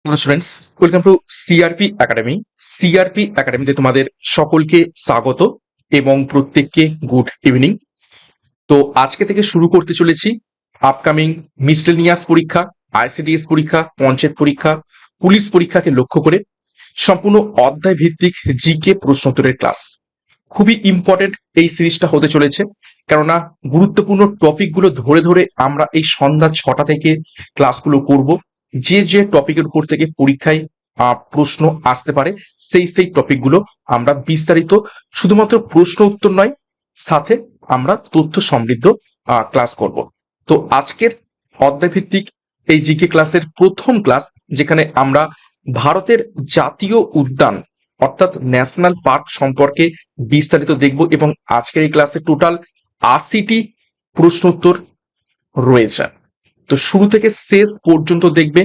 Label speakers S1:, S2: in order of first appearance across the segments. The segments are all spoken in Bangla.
S1: Hello students, welcome to CRP academy. CRP একাডেমিতে তোমাদের সকলকে স্বাগত এবং প্রত্যেককে গুড ইভিনিং। তো আজকে থেকে শুরু করতে চলেছি আপকামিং মিসলেনিয়াস পরীক্ষা, আইসিডিএস পরীক্ষা, পঞ্চায়েত পরীক্ষা, পুলিশ পরীক্ষাকে লক্ষ্য করে সম্পূর্ণ অধ্যায় ভিত্তিক জিকে প্রশ্নোত্তরের ক্লাস। খুবই ইম্পর্টেন্ট এই সিরিজটা হতে চলেছে, কেননা গুরুত্বপূর্ণ টপিকগুলো ধরে ধরে আমরা এই সন্ধ্যা 6টা থেকে ক্লাসগুলো করব। যে যে টপিকের উপর থেকে পরীক্ষায় প্রশ্ন আসতে পারে সেই টপিকগুলো আমরা বিস্তারিত, শুধুমাত্র প্রশ্ন উত্তর নয়, সাথে আমরা তথ্য সমৃদ্ধ ক্লাস করব। তো আজকের অধ্যায় ভিত্তিক এই জিকে ক্লাসের প্রথম ক্লাস, যেখানে আমরা ভারতের জাতীয় উদ্যান অর্থাৎ ন্যাশনাল পার্ক সম্পর্কে বিস্তারিত দেখব এবং আজকের এই ক্লাসে টোটাল 80টি প্রশ্ন উত্তর রয়েছে। তো শুরু থেকে শেষ পর্যন্ত দেখবে,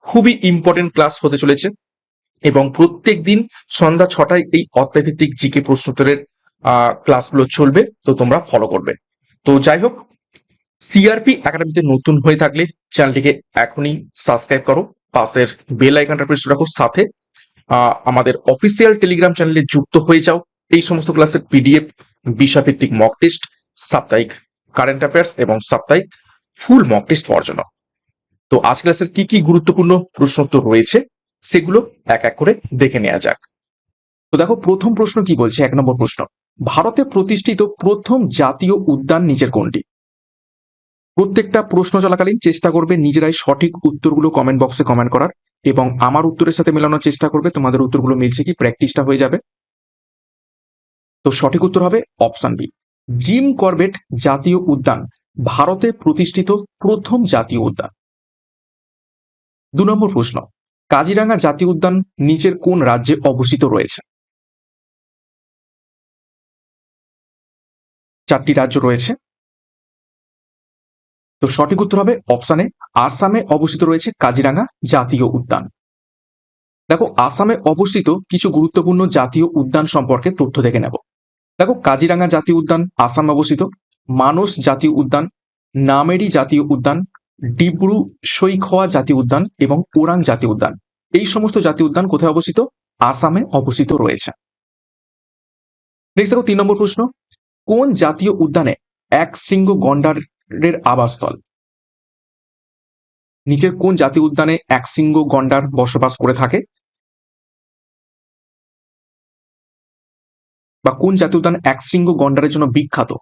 S1: খুবই ইম্পর্টেন্ট ক্লাস হতে চলেছে এবং প্রত্যেক দিন সন্ধ্যা 6টায় এই অধ্যায়ভিত্তিক জিকে প্রশ্নোত্তরের ক্লাসগুলো চলবে, তো তোমরা ফলো করবে। তো যাই হোক, সিআরপি একাডেমিতে নতুন হয়ে থাকলে চ্যানেলটিকে এখনই সাবস্ক্রাইব করো, পাশের বেল আইকনটা প্রেস রাখো, সাথে আমাদের অফিসিয়াল টেলিগ্রাম চ্যানেলে যুক্ত হয়ে যাও এই সমস্ত ক্লাসের পিডিএফ, বিষয়ভিত্তিক মক টেস্ট, সাপ্তাহিক কারেন্ট অ্যাফেয়ার্স এবং সাপ্তাহিক ফুল মক টেস্ট পাওয়ার জন্য। তো আজ ক্লাসের কি কি গুরুত্বপূর্ণ প্রশ্নোত্তর রয়েছে সেগুলো এক এক করে দেখে নেওয়া যাক। তো দেখো, প্রথম প্রশ্ন কি বলছে। 1 নম্বর প্রশ্ন, ভারতে প্রতিষ্ঠিত প্রথম জাতীয় উদ্যান নিচের কোনটি? প্রত্যেকটা প্রশ্ন চলাকালীন চেষ্টা করবে নিজেরাই সঠিক উত্তরগুলো কমেন্ট বক্সে কমেন্ট করার এবং আমার উত্তরের সাথে মেলানোর চেষ্টা করবে, তোমাদের উত্তরগুলো মিলছে কি, প্র্যাকটিসটা হয়ে যাবে। তো সঠিক উত্তর হবে অপশন বি, জিম করবেট জাতীয় উদ্যান ভারতে প্রতিষ্ঠিত প্রথম জাতীয় উদ্যান। 2 নম্বর প্রশ্ন, কাজিরাঙ্গা জাতীয় উদ্যান নিচের কোন রাজ্যে অবস্থিত রয়েছে? 4টি রাজ্য রয়েছে। তো সঠিক উত্তর হবে অপশন এ, আসামে অবস্থিত রয়েছে কাজিরাঙ্গা জাতীয় উদ্যান। দেখো, আসামে অবস্থিত কিছু গুরুত্বপূর্ণ জাতীয় উদ্যান সম্পর্কে তথ্য দেখে নেব। দেখো, কাজিরাঙ্গা জাতীয় উদ্যান আসামে অবস্থিত, মানস জাতীয় উদ্যান, নামেরি জাতীয় উদ্যান, ডিব্রু সৈখোয়া জাতীয় উদ্যান এবং ওরাং জাতীয় উদ্যান, এই সমস্ত জাতীয় উদ্যান কোথায় অবস্থিত? আসামে অবস্থিত রয়েছে। নেক্সট দেখো, 3 নম্বর প্রশ্ন, কোন জাতীয় উদ্যানে এক শৃঙ্গ গন্ডারের আবাসস্থল? নিচের কোন জাতীয় উদ্যানে এক শৃঙ্গ গন্ডার বসবাস করে থাকে, বা কোন জাতীয় উদ্যান এক শৃঙ্গ গন্ডারের জন্য বিখ্যাত?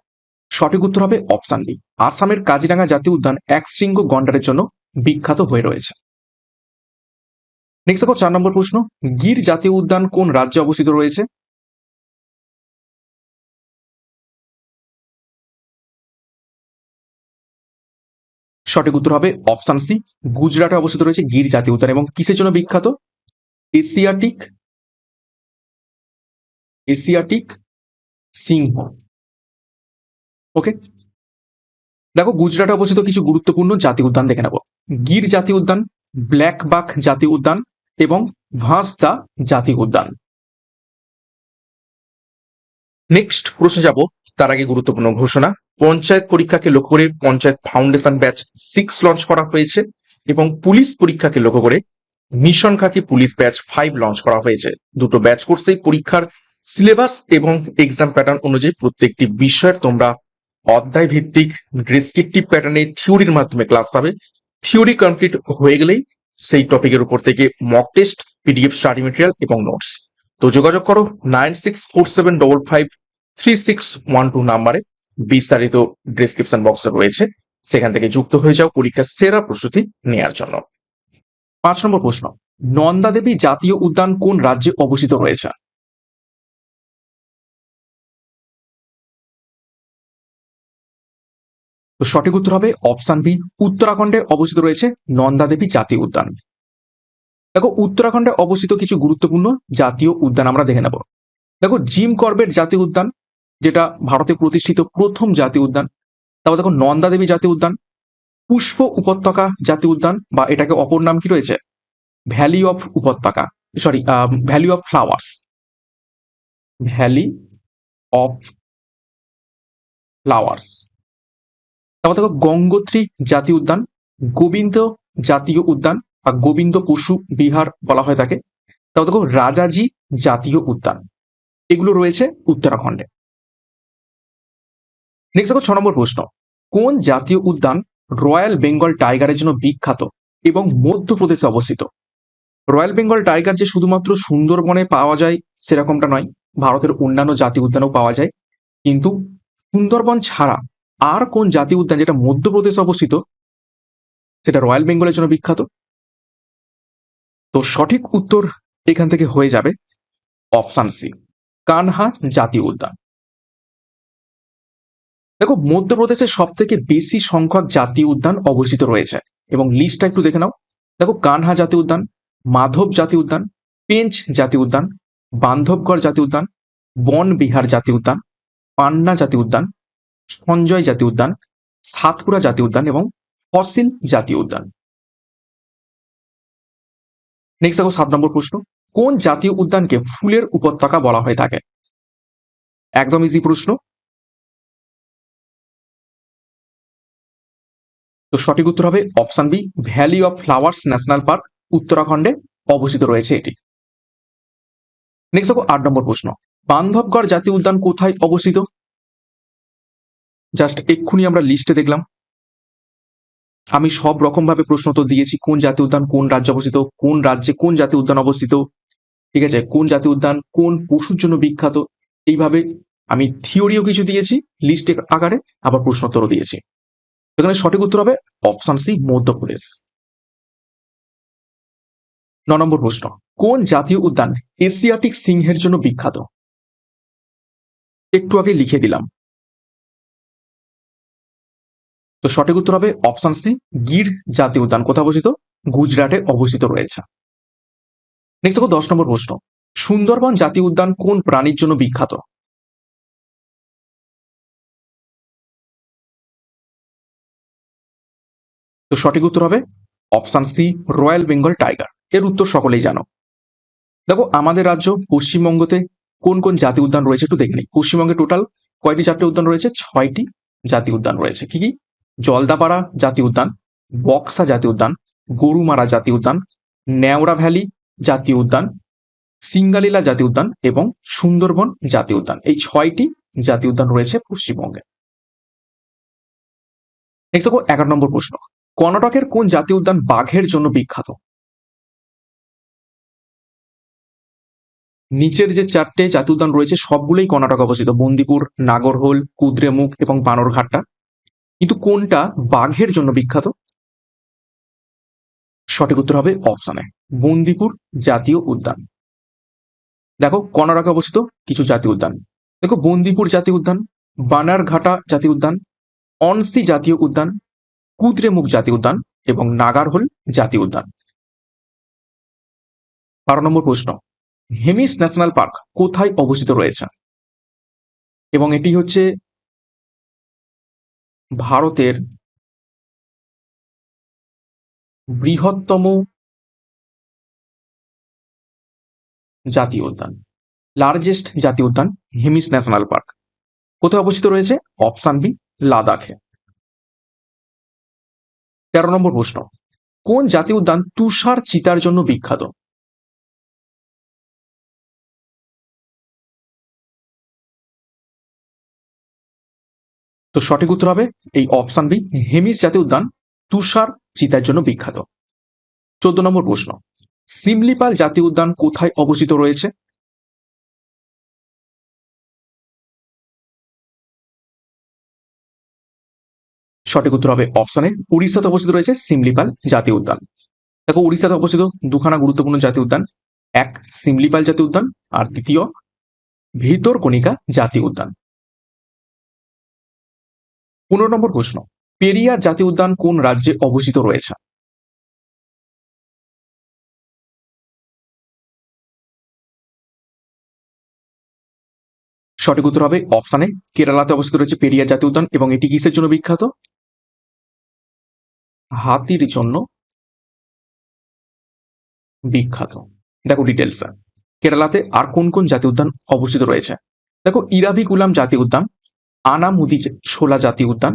S1: সঠিক উত্তর হবে অপশন বি, আসামের কাজিরাঙ্গা জাতীয় উদ্যান এক শৃঙ্গ গন্ডারের জন্য বিখ্যাত হয়ে রয়েছে। নেক্সট দেখো, 4 নম্বর প্রশ্ন, গির জাতীয় উদ্যান কোন রাজ্যে অবস্থিত রয়েছে? সঠিক উত্তর হবে অপশন সি, গুজরাটে অবস্থিত রয়েছে গির জাতীয় উদ্যান। এবং কিসের জন্য বিখ্যাত? এশিয়াটিক এশিয়াটিক সিংহ। ওকে, দেখো, গুজরাটে অবস্থিত কিছু গুরুত্বপূর্ণ জাতীয় উদ্যান দেখে নেব। গির জাতীয় উদ্যান, ব্ল্যাক বাক জাতীয় উদ্যান এবং ভাঁসদা জাতীয় উদ্যান। নেক্সট প্রশ্নে যাব, তার আগে গুরুত্বপূর্ণ ঘোষণা। পঞ্চায়েত পরীক্ষাকে লক্ষ্য করে পঞ্চায়েত ফাউন্ডেশন ব্যাচ 6 লঞ্চ করা হয়েছে এবং পুলিশ পরীক্ষাকে লক্ষ্য করে মিশন খাকি পুলিশ ব্যাচ 5 লঞ্চ করা হয়েছে। দুটো ব্যাচ কোর্সেই পরীক্ষার সিলেবাস এবং এক্সাম প্যাটার্ন অনুযায়ী প্রত্যেকটি বিষয়ের তোমরা অধ্যায় ভিত্তিক ডেসক্রিপটিভ প্যাটার্নে থিওরির মাধ্যমে ক্লাস পাবে। থিওরি কমপ্লিট হয়ে গেলেই সেই টপিকের উপর থেকে mock test, PDF, study material এবং নোটস। তো যোগাযোগ করো 9647553612 নাম্বারে, বিস্তারিত ডেসক্রিপশন বক্সে রয়েছে, সেখান থেকে যুক্ত হয়ে যাও পরীক্ষার সেরা প্রস্তুতি নেওয়ার জন্য। 5 নম্বর প্রশ্ন, নন্দা দেবী জাতীয় উদ্যান কোন রাজ্যে অবস্থিত রয়েছে? তো সঠিক উত্তর হবে অপশন বি, উত্তরাখণ্ডে অবস্থিত রয়েছে নন্দা দেবী জাতীয় উদ্যান। দেখো, উত্তরাখণ্ডে অবস্থিত কিছু গুরুত্বপূর্ণ জাতীয় উদ্যান আমরা দেখে নেব। দেখো, জিম করবেট জাতীয় উদ্যান, যেটা ভারতে প্রতিষ্ঠিত প্রথম জাতীয় উদ্যান। তারপর দেখো, নন্দা দেবী জাতীয় উদ্যান, পুষ্প উপত্যকা জাতীয় উদ্যান, বা এটাকে অপর নাম কি রয়েছে, ভ্যালি অফ উপত্যকা, sorry, valley of flowers, valley of flowers. তারপর দেখো, গঙ্গোত্রী জাতীয় উদ্যান, গোবিন্দ জাতীয় উদ্যান বা গোবিন্দ পশু বিহার বলা হয় তাকে। তাও দেখো রাজাজি জাতীয় উদ্যান, এগুলো রয়েছে উত্তরাখণ্ডে। নেক্সট দেখো 6 নম্বর প্রশ্ন, কোন জাতীয় উদ্যান রয়্যাল বেঙ্গল টাইগারের জন্য বিখ্যাত এবং মধ্যপ্রদেশে অবস্থিত? রয়্যাল বেঙ্গল টাইগার যে শুধুমাত্র সুন্দরবনে পাওয়া যায় সেরকমটা নয়, ভারতের অন্যান্য জাতীয় উদ্যানেও পাওয়া যায়। কিন্তু সুন্দরবন ছাড়া আর কোন জাতীয় উদ্যান যেটা মধ্যপ্রদেশে অবস্থিত সেটা রয়্যাল বেঙ্গলের জন্য বিখ্যাত? তো সঠিক উত্তর এখান থেকে হয়ে যাবে অপশন সি, কানহা জাতীয় উদ্যান। দেখো মধ্যপ্রদেশে সব থেকে বেশি সংখ্যক জাতীয় উদ্যান অবস্থিত রয়েছে এবং লিস্টটা একটু দেখে নাও। দেখো কানহা জাতীয় উদ্যান, মাধব জাতীয় উদ্যান, পেঞ্চ জাতীয় উদ্যান, বান্ধবগড় জাতীয় উদ্যান, বন বিহার জাতীয় উদ্যান, পান্না জাতীয় উদ্যান, সঞ্জয় জাতীয় উদ্যান, সাতপুরা জাতীয় উদ্যান এবং ফসিল জাতীয় উদ্যান। নেক্সট দেখো 7 নম্বর প্রশ্ন, কোন জাতীয় উদ্যানকে ফুলের উপত্যকা বলা হয়ে থাকে? একদম ইজি প্রশ্ন। তো সঠিক উত্তর হবে option B, valley of flowers national park, উত্তরাখণ্ডে অবস্থিত রয়েছে এটি। নেক্সট দেখো 8 নম্বর প্রশ্ন, বান্ধবগড় জাতীয় উদ্যান কোথায় অবস্থিত? জাস্ট এক্ষুনি আমরা লিস্টে দেখলাম, আমি সব রকম ভাবে প্রশ্ন তো দিয়েছি, কোন জাতীয় উদ্যান কোন রাজ্যে অবস্থিত, কোন রাজ্যে কোন জাতীয় উদ্যান অবস্থিত, ঠিক আছে, কোন জাতীয় উদ্যান কোন পশুর জন্য বিখ্যাত, এইভাবে আমি থিওরিও কিছু দিয়েছি লিস্টের আকারে, আবার প্রশ্নোত্তরও দিয়েছি। এখানে সঠিক উত্তর হবে অপশন সি, মধ্যপ্রদেশ। 9 নম্বর প্রশ্ন, কোন জাতীয় উদ্যান এশিয়াটিক সিংহের জন্য বিখ্যাত? একটু আগে লিখে দিলাম। তো সঠিক উত্তর হবে অপশন সি, গির জাতীয় উদ্যান। কোথায় অবস্থিত? গুজরাটে অবস্থিত রয়েছে। নেক্সট দেখো 10 নম্বর প্রশ্ন, সুন্দরবন জাতীয় উদ্যান কোন প্রাণীর জন্য বিখ্যাত? তো সঠিক উত্তর হবে option C, royal Bengal tiger. এর উত্তর সকলেই জানো। দেখো আমাদের রাজ্য পশ্চিমবঙ্গতে কোন কোন জাতীয় উদ্যান রয়েছে একটু দেখে নিই। পশ্চিমবঙ্গে টোটাল কয়টি জাতীয় উদ্যান রয়েছে? 6টি জাতীয় উদ্যান রয়েছে। কি কি? জলদাপাড়া জাতীয় উদ্যান, বক্সা জাতীয় উদ্যান, গরুমারা জাতীয় উদ্যান, নেওড়া ভ্যালি জাতীয় উদ্যান, সিঙ্গালীলা জাতীয় উদ্যান এবং সুন্দরবন জাতীয় উদ্যান। এই 6টি জাতীয় উদ্যান রয়েছে পশ্চিমবঙ্গে। নেক্সট দেখো 11 নম্বর প্রশ্ন, কর্ণাটকের কোন জাতীয় উদ্যান বাঘের জন্য বিখ্যাত? নিচের যে 4টে জাতীয় উদ্যান রয়েছে সবগুলোই কর্ণাটকে অবস্থিত, বন্দিপুর, নাগরহোল, কুদ্রেমুখ এবং বানরঘাটটা। কিন্তু কোনটা বাঘের জন্য বিখ্যাত? সঠিক উত্তর হবে অপশনে বন্দিপুর জাতীয় উদ্যান। দেখো কর্ণাটকে অবস্থিত কিছু জাতীয় উদ্যান, দেখো বন্দিপুর জাতীয় উদ্যান, বানারঘাটা জাতীয় উদ্যান, অনসি জাতীয় উদ্যান, কুদ্রেমুখ জাতীয় উদ্যান এবং নাগারহোল জাতীয় উদ্যান। 12 নম্বর প্রশ্ন, হেমিস ন্যাশনাল পার্ক কোথায় অবস্থিত রয়েছে? এবং এটি হচ্ছে ভারতের বৃহত্তম জাতীয় উদ্যান, লার্জেস্ট জাতীয় উদ্যান হেমিস ন্যাশনাল পার্ক। কোথায় অবস্থিত রয়েছে? অপশন বি, লাদাখে। 13 নম্বর প্রশ্ন, কোন জাতীয় উদ্যান তুষার চিতার জন্য বিখ্যাত? তো সঠিক উত্তর হবে এই অপশন বি, হেমিস জাতীয় উদ্যান তুষার চিতার জন্য বিখ্যাত। 14 নম্বর প্রশ্ন, সিমলিপাল জাতীয় উদ্যান কোথায় অবস্থিত রয়েছে? সঠিক উত্তর হবে অপশনে উড়িষ্যাতে অবস্থিত রয়েছে সিমলিপাল জাতীয় উদ্যান। দেখো উড়িষ্যাতে অবস্থিত দুখানা গুরুত্বপূর্ণ জাতীয় উদ্যান, এক সিমলিপাল জাতীয় উদ্যান আর দ্বিতীয় ভিতরকণিকা জাতীয় উদ্যান। 15 নম্বর প্রশ্ন, পেরিয়ার জাতীয় উদ্যান কোন রাজ্যে অবস্থিত রয়েছে? সঠিক উত্তর হবে অপশনে কেরালাতে অবস্থিত রয়েছে পেরিয়ার জাতীয় উদ্যান এবং এটি কিসের জন্য বিখ্যাত? হাতির জন্য বিখ্যাত। দেখো ডিটেলস, কেরালাতে আর কোন কোন জাতীয় উদ্যান অবস্থিত রয়েছে? দেখো ইরাভিকুলাম জাতীয় উদ্যান, আনামুদি শোলা জাতীয় উদ্যান,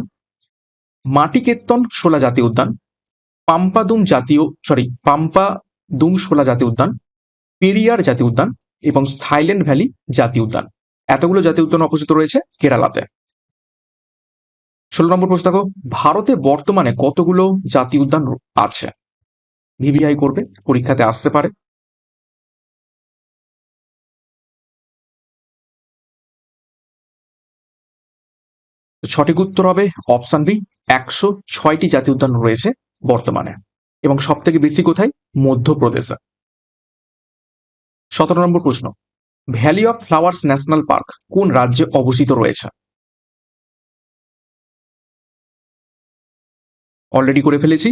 S1: মাটিকেত্তন শোলা জাতীয় উদ্যান, পাম্পাদুম শোলা জাতীয় উদ্যান, পেরিয়ার জাতীয় উদ্যান এবং সাইলেন্ট ভ্যালি জাতীয় উদ্যান, এতগুলো জাতীয় উদ্যান অবস্থিত রয়েছে কেরালাতে। 16 নম্বর প্রশ্ন দেখো, ভারতে বর্তমানে কতগুলো জাতীয় উদ্যান আছে? ভিভিআই করবে, পরীক্ষাতে আসতে পারে। সঠিক উত্তর হবে অপশন বি, 106টি জাতীয় উদ্যান রয়েছে বর্তমানে, এবং সব থেকে বেশি কোথায়? মধ্যপ্রদেশে। 17 নম্বর প্রশ্ন, valley of flowers national park কোন রাজ্যে অবস্থিত রয়েছে? অলরেডি করে ফেলেছি।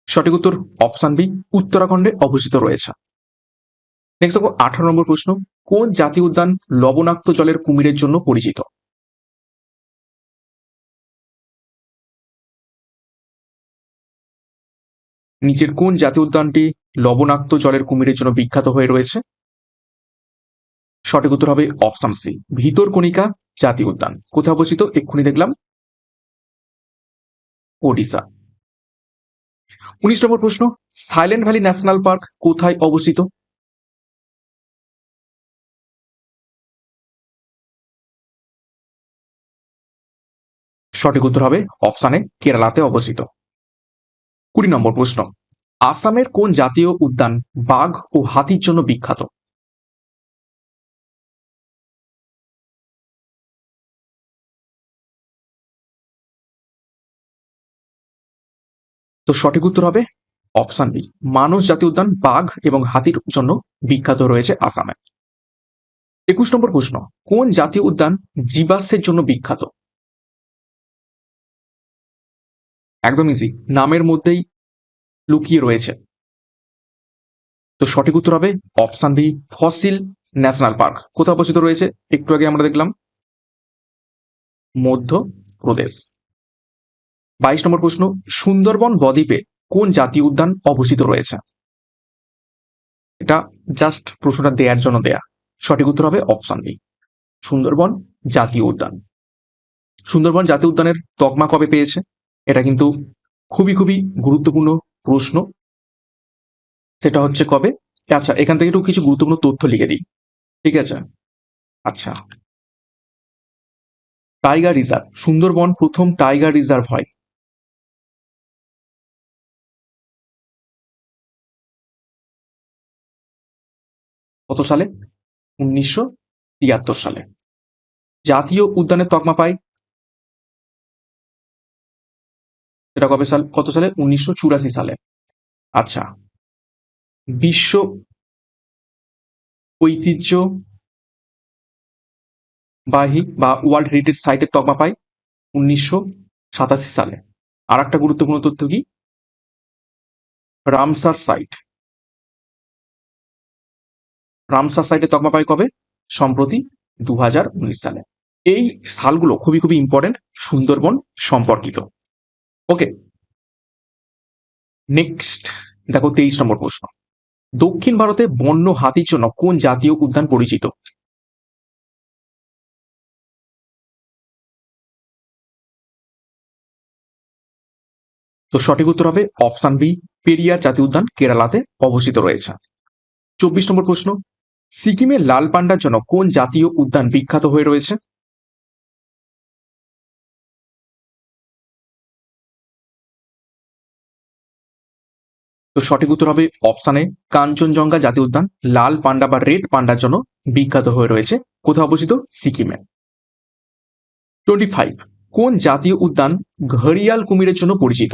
S1: সঠিক উত্তর অপশন বি, উত্তরাখণ্ডে অবস্থিত রয়েছে। নেক্সট দেখো 18 নম্বর প্রশ্ন, কোন জাতীয় উদ্যান লবণাক্ত জলের কুমিরের জন্য পরিচিত? নিচের কোন জাতীয় উদ্যানটি লবণাক্ত জলের কুমিরের জন্য বিখ্যাত হয়ে রয়েছে? সঠিক উত্তর হবে অপশন সি, ভিতরকণিকা জাতীয় উদ্যান। কোথায় অবস্থিত? এক্ষুনি দেখলাম, ওডিশা। 19 নম্বর প্রশ্ন, সাইলেন্ট ভ্যালি ন্যাশনাল পার্ক কোথায় অবস্থিত? সঠিক উত্তর হবে অপশন এ, কেরালাতে অবস্থিত। 20 নম্বর প্রশ্ন, আসামের কোন জাতীয় উদ্যান বাঘ ও হাতির জন্য বিখ্যাত? তো সঠিক উত্তর হবে অপশন বি, মানস জাতীয় উদ্যান বাঘ এবং হাতির জন্য বিখ্যাত রয়েছে আসামে। 21 নম্বর প্রশ্ন, কোন জাতীয় উদ্যান জীবাশ্মের জন্য বিখ্যাত? একদম ইজি, নামের মধ্যেই লুকিয়ে রয়েছে। তো সঠিক উত্তর হবে option B, fossil national park. কোথায় অবস্থিত রয়েছে? একটু আগে আমরা দেখলাম, মধ্যপ্রদেশ। 22 নম্বর প্রশ্ন, সুন্দরবন বদ্বীপে কোন জাতীয় উদ্যান অবস্থিত রয়েছে? এটা জাস্ট প্রশ্নটা দেওয়ার জন্য দেয়া। সঠিক উত্তর হবে অপশন বি, সুন্দরবন জাতীয় উদ্যান। সুন্দরবন জাতীয় উদ্যানের তকমা কবে পেয়েছে? এটা কিন্তু খুবই খুবই গুরুত্বপূর্ণ প্রশ্ন। সেটা হচ্ছে কবে? আচ্ছা, এখান থেকে একটু কিছু গুরুত্বপূর্ণ তথ্য লিখে দিই, ঠিক আছে? আচ্ছা, টাইগার রিজার্ভ, সুন্দরবন প্রথম টাইগার রিজার্ভ হয় কত সালে? 1973 সালে। জাতীয় উদ্যানের তকমা পায় সেটা কত সালে? 1984 সালে। আচ্ছা, বিশ্ব ঐতিহ্যবাহী বা ওয়ার্ল্ড হেরিটেজ সাইটের তকমা পায় 1987 সালে। আর একটা গুরুত্বপূর্ণ তথ্য কি? রামসার সাইট, রামসার সাইটের তকমা পায় কবে? সম্প্রতি 2019 সালে। এই সালগুলো খুবই খুবই ইম্পর্টেন্ট সুন্দরবন সম্পর্কিত। ওকে, নেক্সট দেখো 23 নম্বর প্রশ্ন, দক্ষিণ ভারতে বন্য হাতির জন্য কোন জাতীয় উদ্যান পরিচিত? তো সঠিক উত্তর হবে অপশন বি, পেরিয়ার জাতীয় উদ্যান, কেরালাতে অবস্থিত রয়েছে। 24 নম্বর প্রশ্ন, সিকিমের লাল পান্ডার জন্য কোন জাতীয় উদ্যান বিখ্যাত হয়ে রয়েছে? তো সঠিক উত্তর হবে অপশন এ, কাঞ্চনজঙ্ঘা জাতীয় উদ্যান লাল পান্ডা বা রেড পান্ডার জন্য বিখ্যাত হয়ে রয়েছে। কোথায় অবস্থিত? সিকিমে। 25, কোন জাতীয় উদ্যান ঘড়িয়াল কুমিরের জন্য পরিচিত?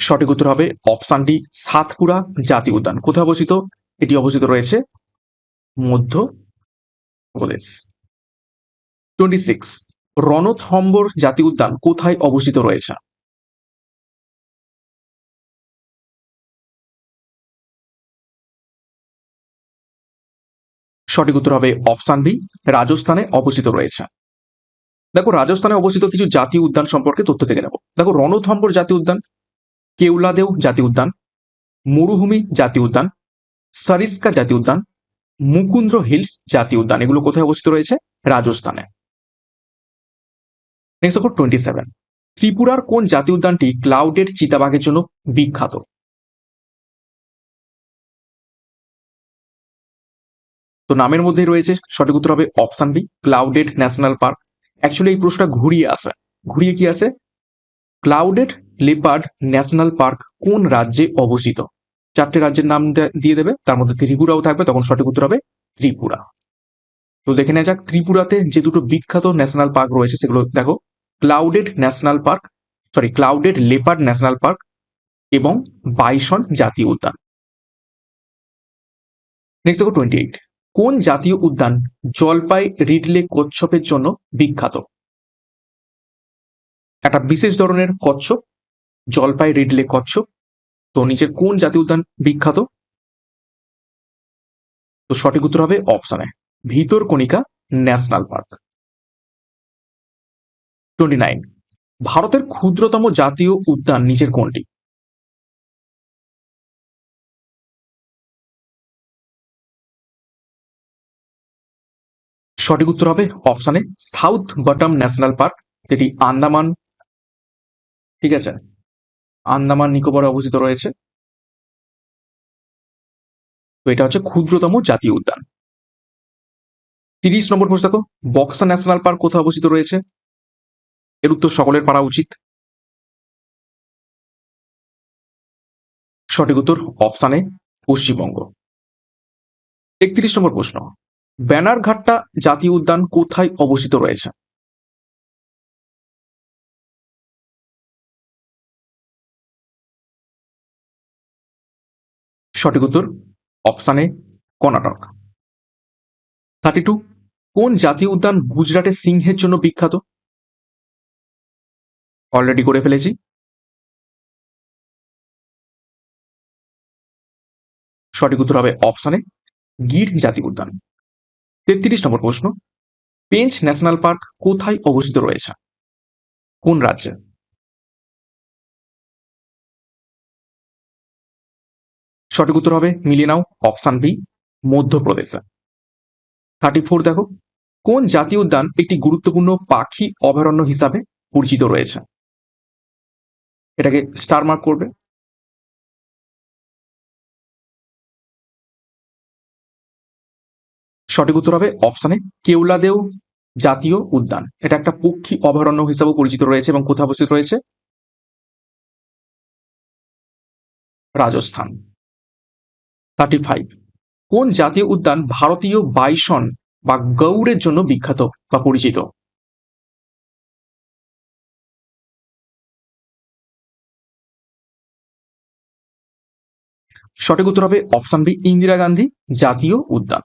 S1: সঠিক উত্তর হবে অপশন ডি, সাতপুরা জাতীয় উদ্যান। কোথায় অবস্থিত? এটি অবস্থিত রয়েছে মধ্যপ্রদেশ। 26, রণথম্বর জাতীয় উদ্যান কোথায় অবস্থিত রয়েছে? সঠিক উত্তর হবে অপশন বি, রাজস্থানে অবস্থিত রয়েছে। দেখো রাজস্থানে অবস্থিত কিছু জাতীয় উদ্যান সম্পর্কে তথ্য থেকে নেব। দেখো রণথম্বর জাতীয় উদ্যান, কেওলাদেও জাতীয় উদ্যান, মরুভূমি জাতীয় উদ্যান, সারিস্কা জাতীয় উদ্যান, মুকুন্দ্র হিলস জাতীয় উদ্যান, এগুলো কোথায় অবস্থিত রয়েছে? রাজস্থানে। নেক্সট দেখো 27, ত্রিপুরার কোন জাতীয় উদ্যানটি ক্লাউডেড চিতাবাঘের জন্য বিখ্যাত? তো নামের মধ্যেই রয়েছে, সঠিক উত্তর হবে option B, clouded national park. Actually এই প্রশ্নটা ঘুরিয়ে আসে, ঘুরিয়ে কি আসে, ক্লাউডেড লেপার্ড ন্যাশনাল পার্ক কোন রাজ্যে অবস্থিত? চারটে রাজ্যের নাম দিয়ে দেবে, তার মধ্যে ত্রিপুরাও থাকবে, তখন সঠিক উত্তর হবে ত্রিপুরা। তো দেখে নেওয়া যাক ত্রিপুরাতে যে দুটো বিখ্যাত ন্যাশনাল পার্ক রয়েছে সেগুলো দেখো, clouded national park, sorry clouded leopard national park এবং বাইসন জাতীয় উদ্যান। নেক্সট দেখো 28, কোন জাতীয় উদ্যান জলপাই রিডলে কচ্ছপের জন্য বিখ্যাত? একটা বিশেষ ধরনের কচ্ছপ, জলপাই রিডলে কচ্ছপ। তো নিচের কোন জাতীয় উদ্যান বিখ্যাত? তো সঠিক উত্তর হবে অপশনে ভিতরকণিকা ন্যাশনাল পার্ক। 29, ভারতের ক্ষুদ্রতম জাতীয় উদ্যান নিচের কোনটি? সঠিক উত্তর হবে অপশনে সাউথ বটম ন্যাশনাল পার্ক, যেটি আন্দামান, ঠিক আছে, আন্দামান নিকোবরে অবস্থিত রয়েছে। তো এটা হচ্ছে ক্ষুদ্রতম জাতীয় উদ্যান। 30 নম্বর প্রশ্ন দেখো, বক্সা ন্যাশনাল পার্ক কোথায় অবস্থিত রয়েছে? এর উত্তর সকলের পারা উচিত। সঠিক উত্তর অপশানে পশ্চিমবঙ্গ। 31 নম্বর প্রশ্ন, ব্যানারঘাটটা জাতীয় উদ্যান কোথায় অবস্থিত রয়েছে? সঠিক উত্তর অপশানে কর্ণাটক। 32, কোন জাতীয় উদ্যান গুজরাটের সিংহের জন্য বিখ্যাত? অলরেডি করে ফেলেছি। সঠিক উত্তর হবে অপশানে গির জাতীয় উদ্যান। 33 নম্বর প্রশ্ন, পেঞ্চ ন্যাশনাল পার্ক কোথায় অবস্থিত রয়েছে? কোন রাজ্যে? সঠিক উত্তর হবে, মিলিয়ে নাও, অপশান বি, মধ্যপ্রদেশে। 34 দেখো, কোন জাতীয় উদ্যান একটি গুরুত্বপূর্ণ পাখি অভয়ারণ্য হিসাবে পরিচিত রয়েছে? এটাকে স্টার মার্ক করবে। সঠিক উত্তর হবে অপশানে কেওলাদেও জাতীয় উদ্যান। এটা একটা পক্ষী অভয়ারণ্য হিসাবে পরিচিত রয়েছে এবং কোথায় অবস্থিত রয়েছে? রাজস্থান। 35, কোন জাতীয় উদ্যান ভারতীয় বাইসন বা গৌড়ের জন্য বিখ্যাত বা পরিচিত? সঠিক উত্তর হবে অপশন বি, ইন্দিরা গান্ধী জাতীয় উদ্যান।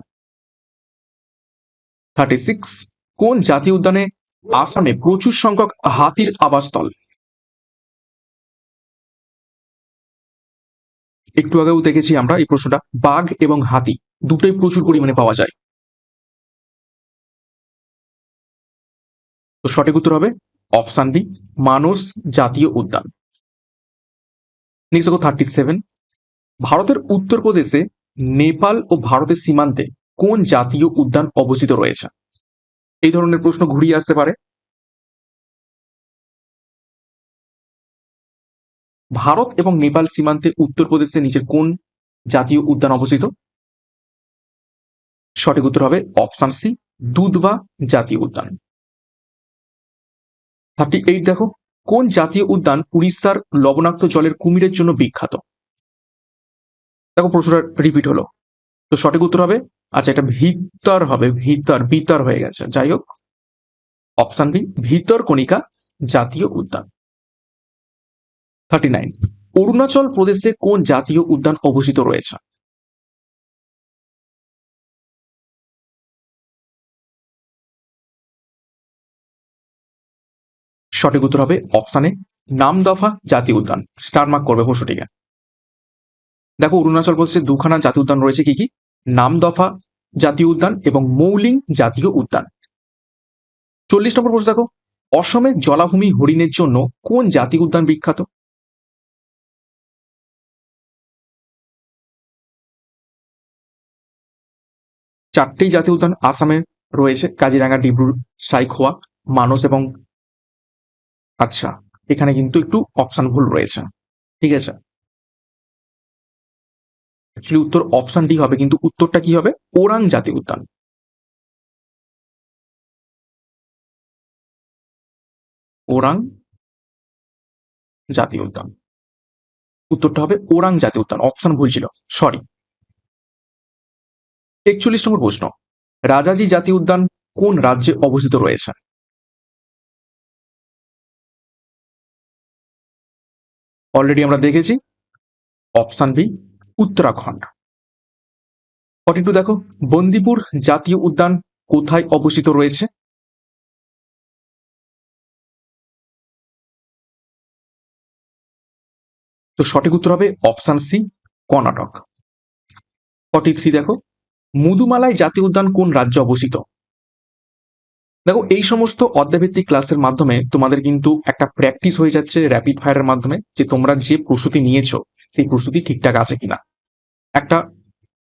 S1: 36, কোন জাতীয় উদ্যানে আসামে প্রচুর সংখ্যক হাতির আবাসস্থল? একটু আগেও দেখেছি আমরা এই প্রশ্নটা, বাঘ এবং হাতি দুটোই প্রচুর পরিমাণে পাওয়া যায়। তো সঠিক উত্তর হবে অপশন বি, মানস জাতীয় উদ্যান। নেক্সট দেখো 37, ভারতের উত্তরপ্রদেশে নেপাল ও ভারতের সীমান্তে কোন জাতীয় উদ্যান অবস্থিত রয়েছে? এই ধরনের প্রশ্ন ঘুরিয়ে আসতে পারে। ভারত এবং নেপাল সীমান্তে উত্তরপ্রদেশের নিচের কোন জাতীয় উদ্যান অবস্থিত? সঠিক উত্তর হবে অপশন সি, দুধবা জাতীয় উদ্যান। 38 দেখো, কোন জাতীয় উদ্যান উড়িষ্যার লবণাক্ত জলের কুমিরের জন্য বিখ্যাত? দেখো প্রশ্নটা রিপিট হলো। তো সঠিক উত্তর হবে, আচ্ছা এটা ভিতর হবে, ভিতর হয়ে গেছে, যাই হোক, অপশন বি, ভিতরকণিকা জাতীয় উদ্যান। 39, অরুণাচল প্রদেশে কোন জাতীয় উদ্যান অবস্থিত রয়েছে? সঠিক উত্তর হবে অপশানে নামদফা জাতীয় উদ্যান। স্টার মার্ক করবে প্রশ্নটিকে। দেখো অরুণাচল প্রদেশে দুখানা জাতীয় উদ্যান রয়েছে, কি কি? নামদফা জাতীয় উদ্যান এবং মৌলিং জাতীয় উদ্যান। 40 নম্বর প্রশ্ন দেখো, অসমের জলাভূমি হরিণের জন্য কোন জাতীয় উদ্যান বিখ্যাত? চারটেই জাতীয় উদ্যান আসামের রয়েছে কাজিরাঙ্গা, ডিব্রু সাইখোয়া, মানস এবং আচ্ছা এখানে কিন্তু একটু অপশন ভুল রয়েছে, ঠিক আছে। অ্যাকচুয়ালি উত্তর অপশন ডি হবে, কিন্তু উত্তরটা কি হবে? ওরাং জাতীয় উদ্যান। ওরাং জাতীয় উদ্যান, উত্তরটা হবে ওরাং জাতীয় উদ্যান, অপশন ভুল ছিল, সরি। ৪১ নম্বর প্রশ্ন, রাজাজি জাতীয় উদ্যান কোন রাজ্যে অবস্থিত রয়েছে? অলরেডি আমরা দেখেছি, অপশন বি উত্তরাখণ্ড। 42 দেখো, বন্দিপুর জাতীয় উদ্যান কোথায় অবস্থিত রয়েছে? তো সঠিক উত্তর হবে অপশন সি কর্ণাটক। 43 দেখো, মুদুমালাই জাতীয় উদ্যান কোন রাজ্যে অবস্থিত? দেখো এই সমস্ত অধ্যায়ভিত্তিক ক্লাসের মাধ্যমে তোমাদের কিন্তু একটা প্র্যাকটিস হয়ে যাচ্ছে র্যাপিড ফায়ারের মাধ্যমে, যে তোমরা যে প্রস্তুতি নিয়েছো সেই প্রস্তুতি ঠিকঠাক আছে কিনা, একটা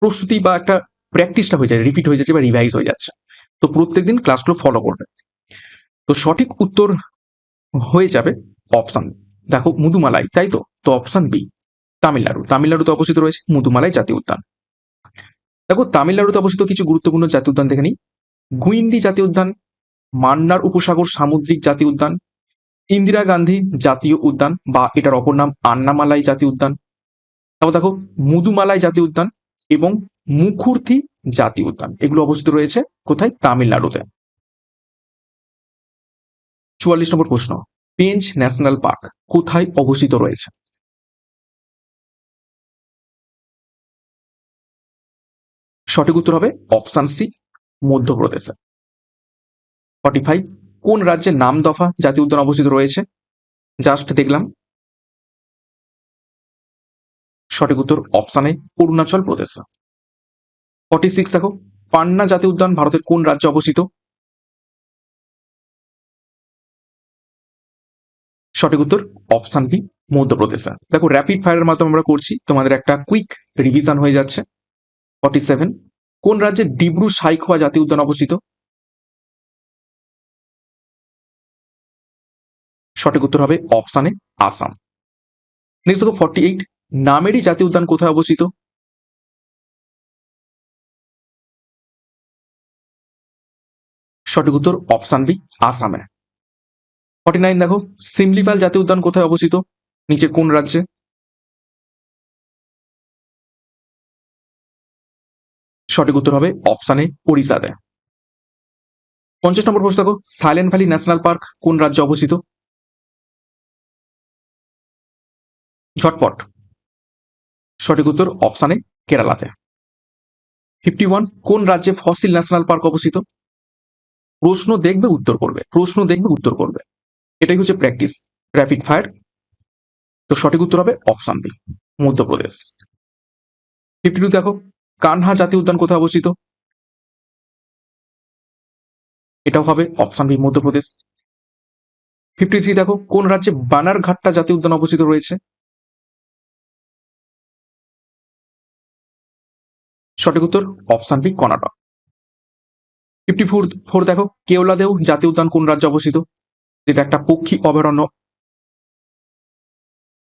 S1: প্রস্তুতি বা একটা প্র্যাকটিসটা হয়ে যায়, রিপিট হয়ে যাচ্ছে বা রিভাইজ হয়ে যাচ্ছে। তো প্রত্যেকদিন ক্লাসগুলো ফলো করবে। তো সঠিক উত্তর হয়ে যাবে অপশন, দেখো মুদুমালাই, তাই তো, তো অপশন বি তামিলনাড়ু। তামিলনাড়ুতে অবস্থিত রয়েছে মুদুমালাই জাতীয় উদ্যান। দেখো তামিলনাড়ুতে অবস্থিত কিছু গুরুত্বপূর্ণ জাতীয় উদ্যান দেখে নিই। গুইন্ডি জাতীয় উদ্যান, মান্নার উপসাগর সামুদ্রিক জাতীয় উদ্যান, ইন্দিরা গান্ধী জাতীয় উদ্যান বা এটার অপর নাম আন্নামালাই জাতীয় উদ্যান, তারপর দেখো মুদুমালাই জাতীয় উদ্যান এবং মুখুর্থি জাতীয় উদ্যান, এগুলো অবস্থিত রয়েছে কোথায়? তামিলনাড়ুতে। 44 নম্বর প্রশ্ন, পেঞ্চ ন্যাশনাল পার্ক কোথায় অবস্থিত রয়েছে? সঠিক উত্তর হবে অপশন সি মধ্যপ্রদেশে। 45, কোন রাজ্যে নামদফা জাতীয় উদ্যান অবস্থিত রয়েছে? জাস্ট দেখলাম, সঠিক উত্তর অপশন এ অরুণাচল প্রদেশ। 46 দেখো, পান্না জাতীয় উদ্যান ভারতের কোন রাজ্যে অবস্থিত? সঠিক উত্তর অপশন বি মধ্যপ্রদেশে। দেখো র্যাপিড ফায়ারের মাধ্যমে আমরা করছি, তোমাদের একটা কুইক রিভিশন হয়ে যাচ্ছে। 47, কোন রাজ্যে ডিব্রু সাইখোয়া জাতীয় উদ্যান অবস্থিত? সঠিক উত্তর হবে অপশন এ আসাম। নেক্সট দেখো 48, নামেরি জাতীয় উদ্যান কোথায় অবস্থিত? সঠিক উত্তর অপশন বি আসামে। 49 দেখো, সিমলিপাল জাতীয় উদ্যান কোথায় অবস্থিত? নিচে কোন রাজ্যে? সঠিক উত্তর হবে অপশন এ ওড়িশাতে। 50 নম্বর প্রশ্ন দেখো, সাইলেন্ট ভ্যালি ন্যাশনাল পার্ক কোন রাজ্যে অবস্থিত? ঝটপট, সঠিক উত্তর অপশন এ কেরালাতে। 51, কোন রাজ্যে ফসিল ন্যাশনাল পার্ক অবস্থিত? প্রশ্ন দেখবে উত্তর করবে, প্রশ্ন দেখবে উত্তর করবে, এটাই হচ্ছে প্র্যাকটিস র্যাপিড ফায়ার। তো সঠিক উত্তর হবে অপশন বি মধ্যপ্রদেশ। 52 দেখো, কানহা জাতীয় উদ্যান কোথায় অবস্থিত? এটাও হবে অপশন বি মধ্যপ্রদেশ। 53 দেখো, কোন রাজ্যে বানারঘাট্টা জাতীয় উদ্যান অবস্থিত রয়েছে? সঠিক উত্তর অপশন বি কর্ণাটক। 54 দেখো, কেওলাদেও জাতীয় উদ্যান কোন রাজ্যে অবস্থিত? যেটা একটা পক্ষী অভয়ারণ্য,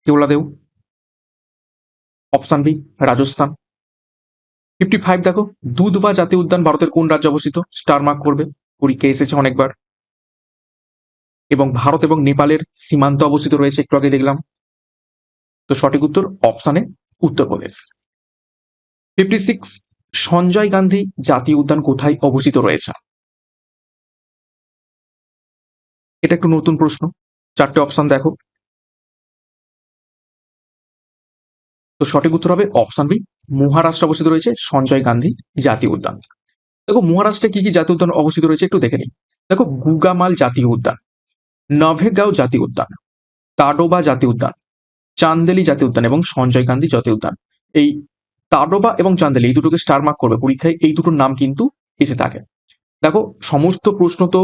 S1: কেওলাদেও, অপশন বি রাজস্থান। 55 দেখো, দুধবা জাতীয় উদ্যান ভারতের কোন রাজ্যে অবস্থিত? স্টার মার্ক করবে, পরীক্ষা এসেছে অনেকবার, এবং ভারত এবং নেপালের সীমান্ত অবস্থিত রয়েছে, একটু আগে দেখলাম। তো সঠিক উত্তর অপশনে উত্তরপ্রদেশ। 56, সঞ্জয় গান্ধী জাতীয় উদ্যান কোথায় অবস্থিত রয়েছে? এটা একটু নতুন প্রশ্ন, চারটে অপশন দেখো। তো সঠিক উত্তর হবে অপশন বি মহারাষ্ট্র অবস্থিত রয়েছে সঞ্জয় গান্ধী জাতীয় উদ্যান। দেখো মহারাষ্ট্রে কি কি জাতীয় উদ্যান অবস্থিত রয়েছে একটু দেখে নিই। দেখো গুগামাল জাতীয় উদ্যান, নভেগাঁও জাতীয় উদ্যান, তাডোবা জাতীয় উদ্যান, চান্দেলি জাতীয় উদ্যান এবং সঞ্জয় গান্ধী জাতীয় উদ্যান। এই তাডোবা এবং চান্দেলি এই দুটোকে স্টার মার্ক করবে পরীক্ষায়, এই দুটোর নাম কিন্তু এসে থাকে। দেখো সমস্ত প্রশ্ন তো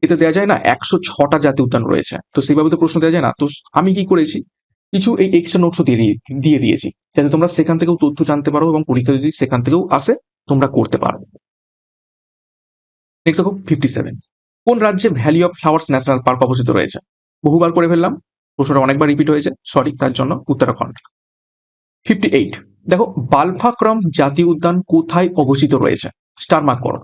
S1: এতে দেওয়া যায় না, 106টা জাতীয় উদ্যান রয়েছে, তো সেইভাবে তো প্রশ্ন দেওয়া যায় না। তো আমি কি করেছি, কিছু এই এক্সট্রা নোটসও দিয়ে দিয়েছি, যাতে তোমরা সেখান থেকেও তথ্য জানতে পারো এবং পরীক্ষা যদি সেখান থেকেও আসে তোমরা করতে পারো। নেক্সট দেখো 57, কোন রাজ্যে valley of flowers national park অবস্থিত রয়েছে? বহুবার করে ফেললাম, প্রশ্নটা অনেকবার রিপিট হয়েছে, সরি তার জন্য উত্তরাখণ্ড। 58, দেখো বালফাক্রম জাতীয় উদ্যান কোথায় অবস্থিত রয়েছে? স্টার মার্ক করো।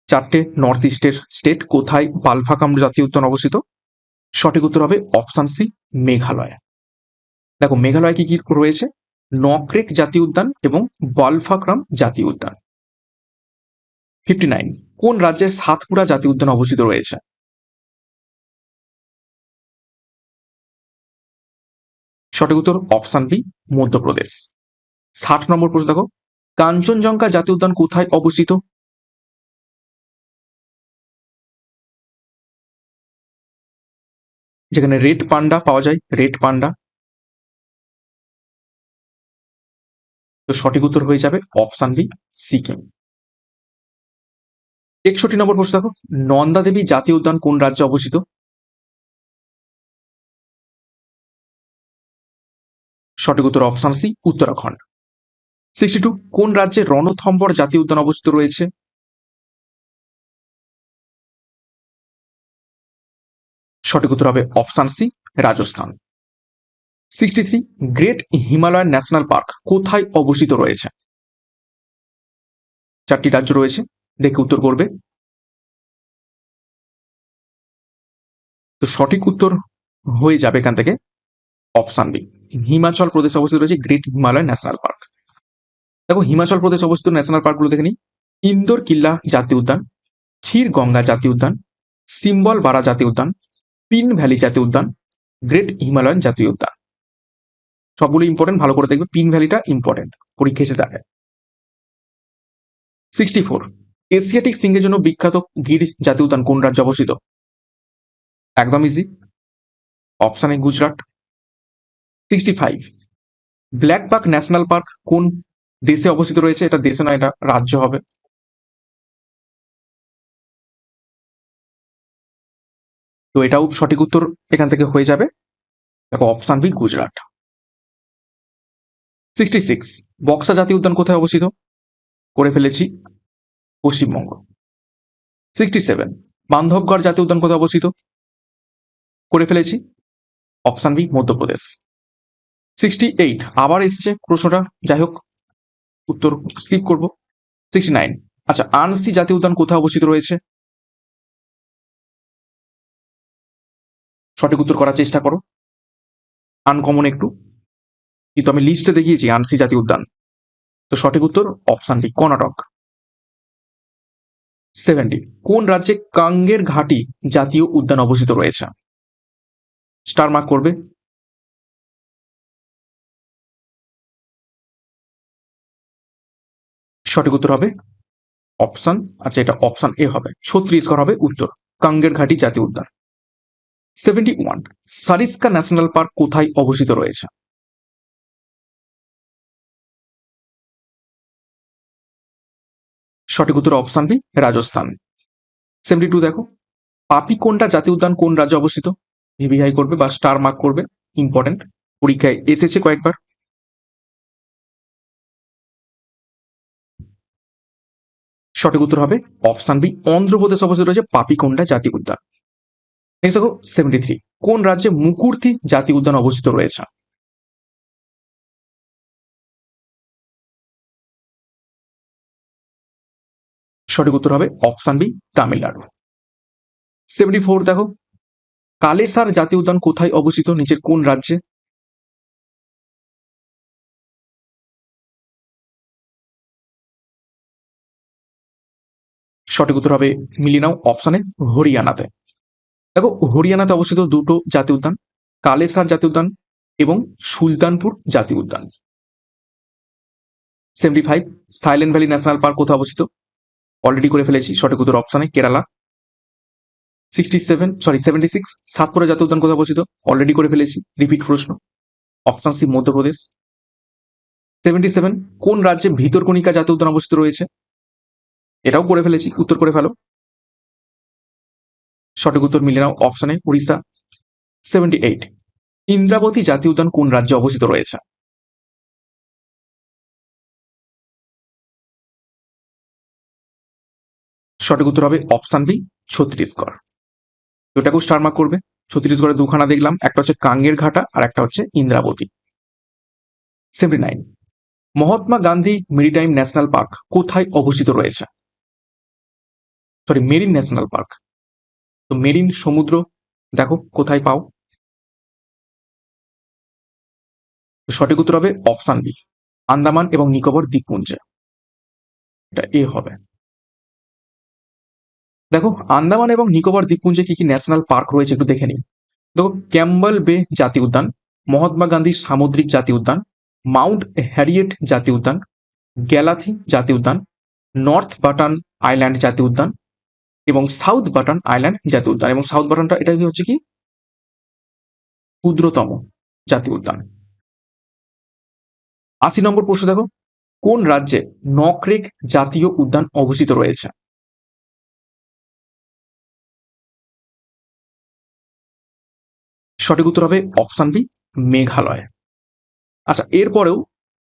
S1: চারটে নর্থ ইস্টের স্টেট, কোথায় বালফাক্রম জাতীয় উদ্যান অবস্থিত? সঠিক উত্তর হবে অপশন সি, মেঘালয়। দেখো মেঘালয় কি কি রয়েছে? নকরেক জাতীয় উদ্যান এবং বালফাক্রম জাতীয় উদ্যান। 59, কোন রাজ্যে সাতপুরা জাতীয় উদ্যান অবস্থিত রয়েছে? সঠিক উত্তর অপশন বি, মধ্যপ্রদেশ। 60 নম্বর প্রশ্ন দেখো, কাঞ্চনজঙ্ঘা জাতীয় উদ্যান কোথায় অবস্থিত? যেখানে রেড পান্ডা পাওয়া যায়, রেড পান্ডা। তো সঠিক উত্তর হয়ে যাবে অপশন বি, সিকিম। 61 নম্বর প্রশ্ন দেখো, নন্দা দেবী জাতীয় উদ্যান কোন রাজ্যে অবস্থিত? সঠিক উত্তর অপশন সি, উত্তরাখণ্ড। 62, কোন রাজ্যে রণথম্বর জাতীয় উদ্যান অবস্থিত রয়েছে? সঠিক উত্তর হবে option C, Rajasthan. 63, great Himalayan national park কোথায় অবস্থিত রয়েছে? চারটি রাজ্য রয়েছে, দেখে উত্তর করবে। তো সঠিক উত্তর হয়ে যাবে এখান থেকে অপশন বি, হিমাচল প্রদেশে অবস্থিত রয়েছে গ্রেট হিমালয়ান ন্যাশনাল পার্ক। দেখো হিমাচল প্রদেশ অবস্থিত ন্যাশনাল পার্কগুলো দেখে নিই। ইন্দোর কিল্লা জাতীয় উদ্যান, ক্ষীর গঙ্গা জাতীয় উদ্যান, সিম্বল বারা জাতীয় উদ্যান, পিন ভ্যালি জাতীয় উদ্যান, গ্রেট হিমালয়ান জাতীয় উদ্যান। সবগুলো ইম্পর্টেন্ট, ভালো করে দেখবে, পিন ভ্যালিটা ইম্পর্টেন্ট, পরীক্ষা এসে থাকে। 64, এশিয়াটিক সিংহের জন্য বিখ্যাত গির জাতীয় উদ্যান কোন রাজ্যে অবস্থিত? একদম easy, option A Gujarat. 65, black বাক ন্যাশনাল পার্ক কোন দেশে অবস্থিত রয়েছে? এটা দেশে না, এটা রাজ্য হবে। তো এটাও সঠিক উত্তর এখান থেকে হয়ে যাবে, দেখো অপশন বি, গুজরাট। 66, বক্সা জাতীয় উদ্যান কোথায় অবস্থিত? করে ফেলেছি, পশ্চিমবঙ্গ। 67, বান্ধবগড় জাতীয় উদ্যান কোথায় অবস্থিত? করে ফেলেছি, অপশন বি, মধ্যপ্রদেশ। 68, আবার এসছে প্রশ্নটা, যাই হোক উত্তর স্কিপ করব। 69, আচ্ছা আনসি জাতীয় উদ্যান কোথায় অবস্থিত রয়েছে? সঠিক উত্তর করার চেষ্টা করো, আনকমন একটু, কিন্তু আমি লিস্টে দেখিয়েছি আনসি জাতীয় উদ্যান। তো সঠিক উত্তর অপশন ডি, কর্ণাটক। 70, কোন রাজ্যে কাঙ্গের ঘাটি জাতীয় উদ্যান অবস্থিত রয়েছে? স্টার মার্ক করবে। সঠিক উত্তর হবে অপশন, আচ্ছা এটা অপশন এ হবে, ছত্তিশগড় হবে উত্তর, কাঙ্গের ঘাটি জাতীয় উদ্যান। 71, সারিস্কা ন্যাশনাল পার্ক কোথায় অবস্থিত রয়েছে? সঠিক উত্তর অপশন বি, রাজস্থান। 72, দেখো পাপিকোন্ডা জাতীয় উদ্যান কোন রাজ্যে অবস্থিত? ভিভিআই করবে বা স্টার মার্ক করবে, ইম্পর্টেন্ট, পরীক্ষায় এসেছে কয়েকবার। সঠিক উত্তর হবে অপশন বি, অন্ধ্রপ্রদেশ অবস্থিত রয়েছে পাপিকোন্ডা জাতীয় উদ্যান। নেক্সট দেখো 73, কোন রাজ্যে মুকুর্তি জাতীয় উদ্যান অবস্থিত রয়েছে? সঠিক উত্তর হবে অপশন বি, তামিলনাড়ু। 74, দেখো কালেসার জাতীয় উদ্যান কোথায় অবস্থিত, নিচের কোন রাজ্যে? সঠিক উত্তর হবে, মিলিয়ে নাও অপশনে, হরিয়ানাতে। দেখো হরিয়ানাতে অবস্থিত দুটো জাতীয় উদ্যান, কালেসার জাতীয় উদ্যান এবং সুলতানপুর জাতীয় উদ্যান। 75, সাইলেন্ট ভ্যালি ন্যাশনাল পার্ক কোথায় অবস্থিত? অলরেডি করে ফেলেছি, সঠিক উত্তর অপশনে কেরালা। 76, সাতপুরা জাতীয় উদ্যান কোথায় অবস্থিত? অলরেডি করে ফেলেছি, রিপিট প্রশ্ন, অপশন সি, মধ্যপ্রদেশ। 77, কোন রাজ্যে ভিতরকণিকা জাতীয় উদ্যান অবস্থিত রয়েছে? এটাও করে ফেলেছি, উত্তর করে ফেলো। সঠিক উত্তর মিলে নাও অপশনে, উড়িষ্যা। 78, ইন্দ্রাবতী জাতীয় উদ্যান কোন রাজ্যে অবস্থিত রয়েছে? সঠিক উত্তর হবে অপশন বি, ছত্তিশগড়। ওটাকেও স্টার মার্ক করবে। ছত্তিশগড়ের দুখানা দেখলাম, একটা হচ্ছে কাঙ্গের ঘাটা আর একটা হচ্ছে Indravati. 79, Mahatma Gandhi maritime national park কোথায় অবস্থিত রয়েছে? Sorry, marine national park. তো মেরিন সমুদ্র দেখো কোথায় পাও। সঠিক উত্তর হবে অপশন বি, আন্দামান এবং নিকোবর দ্বীপপুঞ্জে। এটা এ হবে। দেখো আন্দামান এবং নিকোবর দ্বীপপুঞ্জে কি কি ন্যাশনাল পার্ক রয়েছে একটু দেখে নিই। দেখো ক্যাম্বেল বে জাতীয় উদ্যান, মহাত্মা গান্ধী সামুদ্রিক জাতীয় উদ্যান, মাউন্ট হ্যারিয়েট জাতীয় উদ্যান, গ্যালাথি জাতীয় উদ্যান, নর্থ বাটান আইল্যান্ড জাতীয় উদ্যান এবং সাউথ বাটান আইল্যান্ড জাতীয় উদ্যান। এবং সাউথ বাটানটা এটা হচ্ছে কি ক্ষুদ্রতম জাতীয় উদ্যান। 80 নম্বর প্রশ্ন দেখো, কোন রাজ্যে নকরেক জাতীয় উদ্যান অবস্থিত রয়েছে? সঠিক উত্তর হবে অপশন বি, মেঘালয়। আচ্ছা, এরপরেও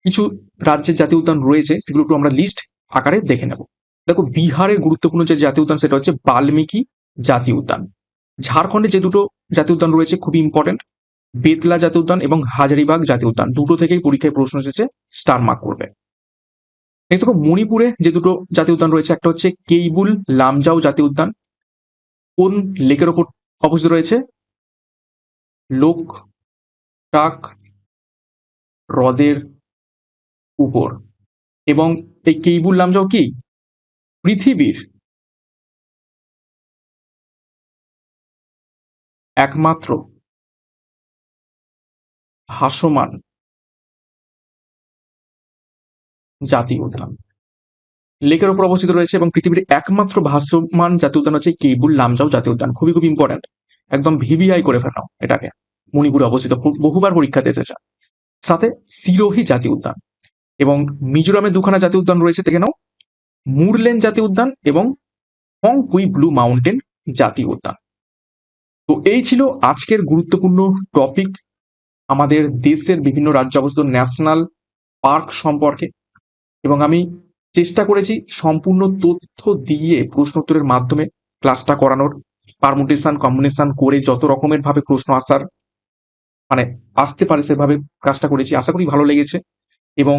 S1: কিছু রাজ্যের জাতীয় উদ্যান রয়েছে, সেগুলো একটু আমরা লিস্ট আকারে দেখে নেব। দেখো বিহারের গুরুত্বপূর্ণ যে জাতীয় উদ্যান সেটা হচ্ছে বাল্মীকি জাতীয় উদ্যান। ঝাড়খণ্ডে যে দুটো জাতীয় উদ্যান রয়েছে খুবই ইম্পর্টেন্ট, বেতলা জাতীয় উদ্যান এবং হাজারিবাগ জাতীয় উদ্যান। দুটো থেকেই পরীক্ষায় প্রশ্ন এসেছে, স্টার মার্ক করবে। নেক্সট দেখো মণিপুরে যে দুটো জাতীয় উদ্যান রয়েছে, একটা হচ্ছে কেইবুল লামজাও জাতীয় উদ্যান। কোন লেকের ওপর অবস্থিত রয়েছে? লোকটাক হ্রদের উপর। এবং এই কেইবুল লামজাও কি পৃথিবীর একমাত্র ভাসমান জাতীয় উদ্যান। লেকের উপর অবস্থিত রয়েছে এবং পৃথিবীর একমাত্র ভাসমান জাতীয় উদ্যান হচ্ছে কেইবুল লামজাও জাতীয় উদ্যান। খুবই খুব ইম্পর্টেন্ট, একদম ভিভিআই করে ফেলাও এটাকে। মণিপুরে অবস্থিত, বহুবার পরীক্ষাতে এসেছে। সাথে সিরোহি জাতীয় উদ্যান। এবং মিজোরামে দুখানা জাতীয় উদ্যান রয়েছে, দেখে নাও, মুরলেন জাতীয় উদ্যান এবং হংকুই ব্লু মাউন্টেন জাতীয় উদ্যান। তো এই ছিল আজকের গুরুত্বপূর্ণ টপিক, আমাদের দেশের বিভিন্ন রাজ্যে অবস্থিত ন্যাশনাল পার্ক সম্পর্কে। এবং আমি চেষ্টা করেছি সম্পূর্ণ তথ্য দিয়ে প্রশ্নোত্তরের মাধ্যমে ক্লাসটা করানোর, পারমুটেশন কম্বিনেশন করে যত রকমের ভাবে প্রশ্ন আসার মানে আসতে পারে সেভাবে কাজটা করেছি। আশা করি ভালো লেগেছে এবং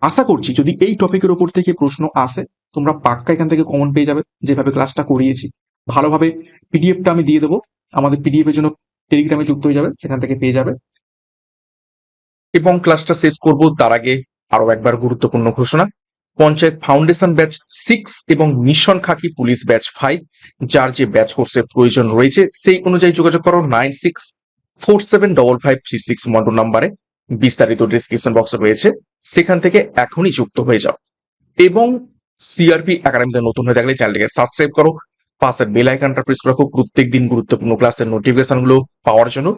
S1: আশা করছি যদি এই টপিকের ওপর থেকে প্রশ্ন আসে তোমরা পাক্কা এখান থেকে কমন পেয়ে যাবে, যেভাবে ক্লাসটা করিয়েছি ভালোভাবে। পিডিএফটা আমি দিয়ে দেবো, আমাদের পিডিএফ এর জন্য টেলিগ্রামে যুক্ত হয়ে যাবে, সেখান থেকে পেয়ে যাবে। এবং ক্লাসটা শেষ করব তার আগে আরো একবার গুরুত্বপূর্ণ ঘোষণা, পঞ্চায়েত ফাউন্ডেশন ব্যাচ 6 এবং মিশন খাকি পুলিশ ব্যাচ 5 যার যে ব্যাচ কোর্সের প্রয়োজন রয়েছে সেই অনুযায়ী যোগাযোগ করো 9647553612 নম্বরে, বিস্তারিত ডেসক্রিপশন বক্সে রয়েছে, সেখান থেকে এখনই যুক্ত হয়ে যাও। এবং সিআরপি একাডেমিতে নতুন হয়ে থাকলে চ্যানেলটিকে সাবস্ক্রাইব করো, পাশের বেল আইকনটা প্রেস রাখো প্রত্যেকদিন গুরুত্বপূর্ণ ক্লাসের নোটিফিকেশন গুলো পাওয়ার জন্য,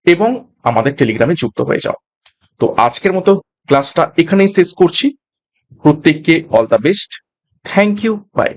S1: এবং আমাদের টেলিগ্রামে যুক্ত হয়ে যাও। তো আজকের মতো ক্লাসটা এখানেই শেষ করছি। প্রত্যেককে all the best, thank you, by.